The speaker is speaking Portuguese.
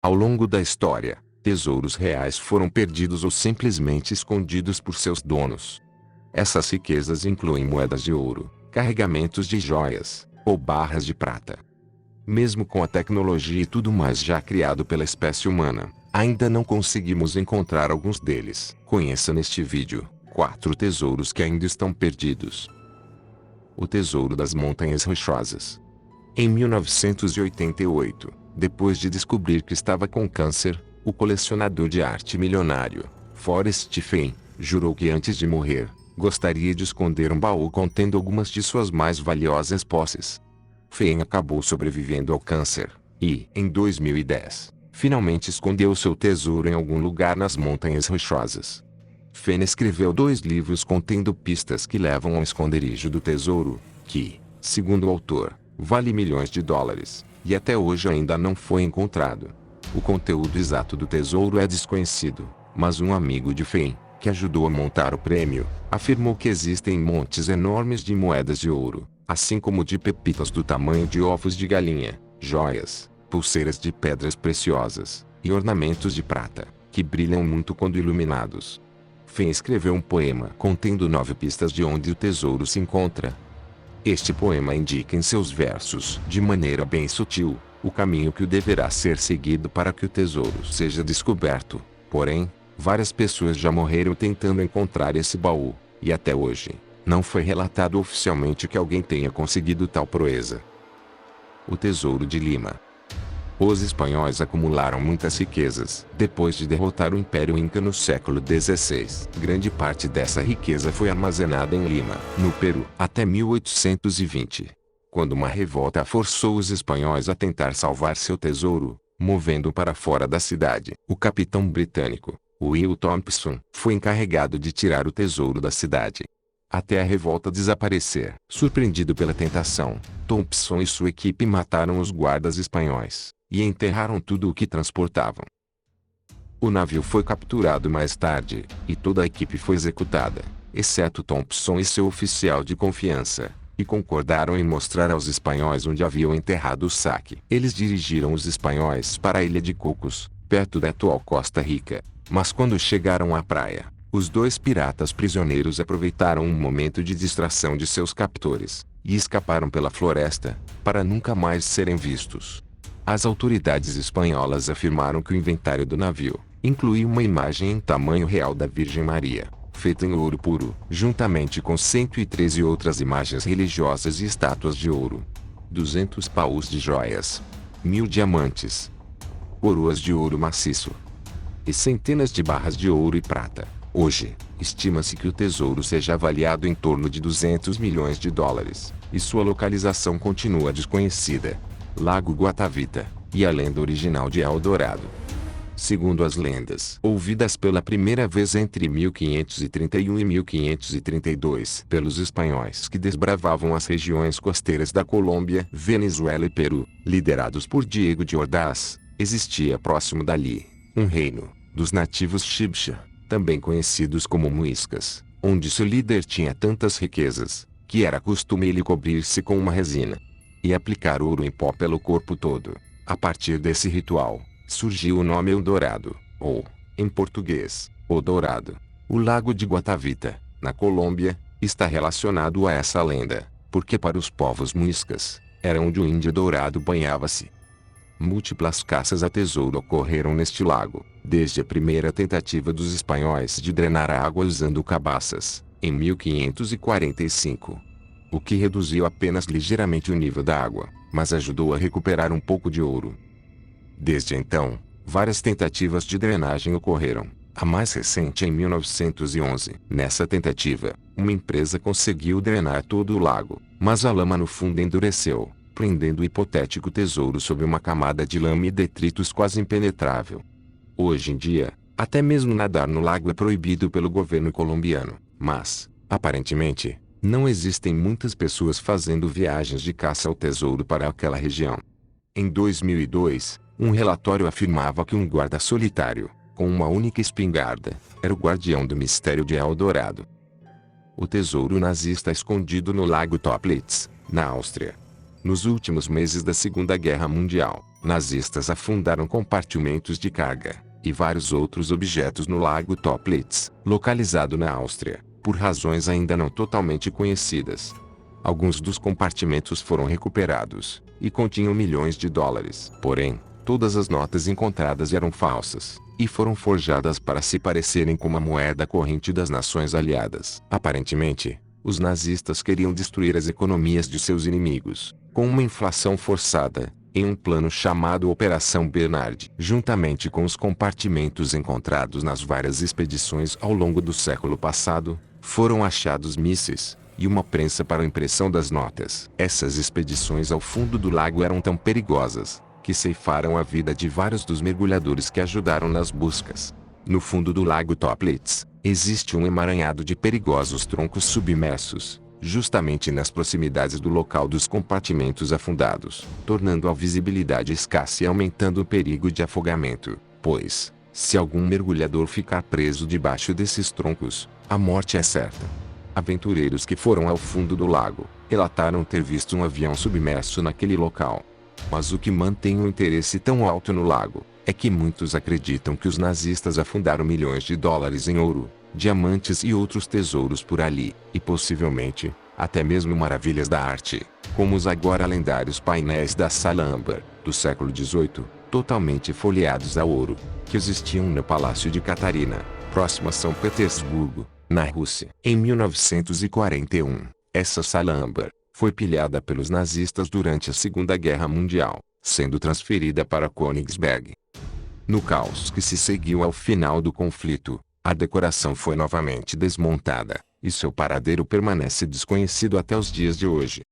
Ao longo da história, tesouros reais foram perdidos ou simplesmente escondidos por seus donos. Essas riquezas incluem moedas de ouro, carregamentos de joias, ou barras de prata. Mesmo com a tecnologia e tudo mais já criado pela espécie humana, ainda não conseguimos encontrar alguns deles. Conheça neste vídeo 4 tesouros que ainda estão perdidos. O Tesouro das Montanhas Rochosas. Em 1988, depois de descobrir que estava com câncer, o colecionador de arte milionário, Forrest Fenn, jurou que antes de morrer, gostaria de esconder um baú contendo algumas de suas mais valiosas posses. Fenn acabou sobrevivendo ao câncer, e, em 2010, finalmente escondeu seu tesouro em algum lugar nas Montanhas Rochosas. Fenn escreveu 2 livros contendo pistas que levam ao esconderijo do tesouro, que, segundo o autor, vale milhões de dólares, e até hoje ainda não foi encontrado. O conteúdo exato do tesouro é desconhecido, mas um amigo de Fenn, que ajudou a montar o prêmio, afirmou que existem montes enormes de moedas de ouro, assim como de pepitas do tamanho de ovos de galinha, joias, pulseiras de pedras preciosas, e ornamentos de prata, que brilham muito quando iluminados. Fenn escreveu um poema contendo 9 pistas de onde o tesouro se encontra. Este poema indica em seus versos, de maneira bem sutil, o caminho que deverá ser seguido para que o tesouro seja descoberto. Porém, várias pessoas já morreram tentando encontrar esse baú, e até hoje, não foi relatado oficialmente que alguém tenha conseguido tal proeza. O Tesouro de Lima. Os espanhóis acumularam muitas riquezas depois de derrotar o Império Inca no século XVI. Grande parte dessa riqueza foi armazenada em Lima, no Peru, até 1820, quando uma revolta forçou os espanhóis a tentar salvar seu tesouro, movendo-o para fora da cidade. O capitão britânico, Will Thompson, foi encarregado de tirar o tesouro da cidade, até a revolta desaparecer. Surpreendido pela tentação, Thompson e sua equipe mataram os guardas espanhóis e enterraram tudo o que transportavam. O navio foi capturado mais tarde, e toda a equipe foi executada, exceto Thompson e seu oficial de confiança, e concordaram em mostrar aos espanhóis onde haviam enterrado o saque. Eles dirigiram os espanhóis para a Ilha de Cocos, perto da atual Costa Rica, mas quando chegaram à praia, os 2 piratas prisioneiros aproveitaram um momento de distração de seus captores, e escaparam pela floresta, para nunca mais serem vistos. As autoridades espanholas afirmaram que o inventário do navio incluía uma imagem em tamanho real da Virgem Maria, feita em ouro puro, juntamente com 113 outras imagens religiosas e estátuas de ouro, 200 paus de joias, 1000 diamantes, coroas de ouro maciço e centenas de barras de ouro e prata. Hoje, estima-se que o tesouro seja avaliado em torno de 200 milhões de dólares, e sua localização continua desconhecida. Lago Guatavita, e a lenda original de El Dorado. Segundo as lendas ouvidas pela primeira vez entre 1531 e 1532 pelos espanhóis que desbravavam as regiões costeiras da Colômbia, Venezuela e Peru, liderados por Diego de Ordaz, existia próximo dali um reino dos nativos Chibcha, também conhecidos como muiscas, onde seu líder tinha tantas riquezas, que era costume ele cobrir-se com uma resina e aplicar ouro em pó pelo corpo todo. A partir desse ritual, surgiu o nome Eldorado, ou, em português, O Dourado. O Lago de Guatavita, na Colômbia, está relacionado a essa lenda, porque para os povos muiscas, era onde o índio dourado banhava-se. Múltiplas caças a tesouro ocorreram neste lago, desde a primeira tentativa dos espanhóis de drenar a água usando cabaças, em 1545. O que reduziu apenas ligeiramente o nível da água, mas ajudou a recuperar um pouco de ouro. Desde então, várias tentativas de drenagem ocorreram, a mais recente em 1911. Nessa tentativa, uma empresa conseguiu drenar todo o lago, mas a lama no fundo endureceu, prendendo o hipotético tesouro sob uma camada de lama e detritos quase impenetrável. Hoje em dia, até mesmo nadar no lago é proibido pelo governo colombiano, mas, aparentemente, não existem muitas pessoas fazendo viagens de caça ao tesouro para aquela região. Em 2002, um relatório afirmava que um guarda solitário, com uma única espingarda, era o guardião do mistério de El Dorado. O tesouro nazista escondido no Lago Toplitz, na Áustria. Nos últimos meses da Segunda Guerra Mundial, Nazistas afundaram compartimentos de carga e vários outros objetos no lago Toplitz, localizado na Áustria, por razões ainda não totalmente conhecidas. Alguns dos compartimentos foram recuperados e continham milhões de dólares. Porém, todas as notas encontradas eram falsas e foram forjadas para se parecerem com a moeda corrente das nações aliadas. Aparentemente, os nazistas queriam destruir as economias de seus inimigos, com uma inflação forçada, em um plano chamado Operação Bernard. Juntamente com os compartimentos encontrados nas várias expedições ao longo do século passado, foram achados mísseis e uma prensa para a impressão das notas. Essas expedições ao fundo do lago eram tão perigosas que ceifaram a vida de vários dos mergulhadores que ajudaram nas buscas. No fundo do lago Toplitz, existe um emaranhado de perigosos troncos submersos, justamente nas proximidades do local dos compartimentos afundados, tornando a visibilidade escassa e aumentando o perigo de afogamento, pois, se algum mergulhador ficar preso debaixo desses troncos, a morte é certa. Aventureiros que foram ao fundo do lago relataram ter visto um avião submerso naquele local. Mas o que mantém o interesse tão alto no lago é que muitos acreditam que os nazistas afundaram milhões de dólares em ouro, diamantes e outros tesouros por ali, e possivelmente, até mesmo maravilhas da arte, como os agora lendários painéis da Sala Âmbar, do século XVIII, totalmente folheados a ouro, que existiam no Palácio de Catarina, próximo a São Petersburgo, na Rússia. Em 1941, essa Sala Âmbar foi pilhada pelos nazistas durante a Segunda Guerra Mundial, sendo transferida para Königsberg. No caos que se seguiu ao final do conflito, a decoração foi novamente desmontada, e seu paradeiro permanece desconhecido até os dias de hoje.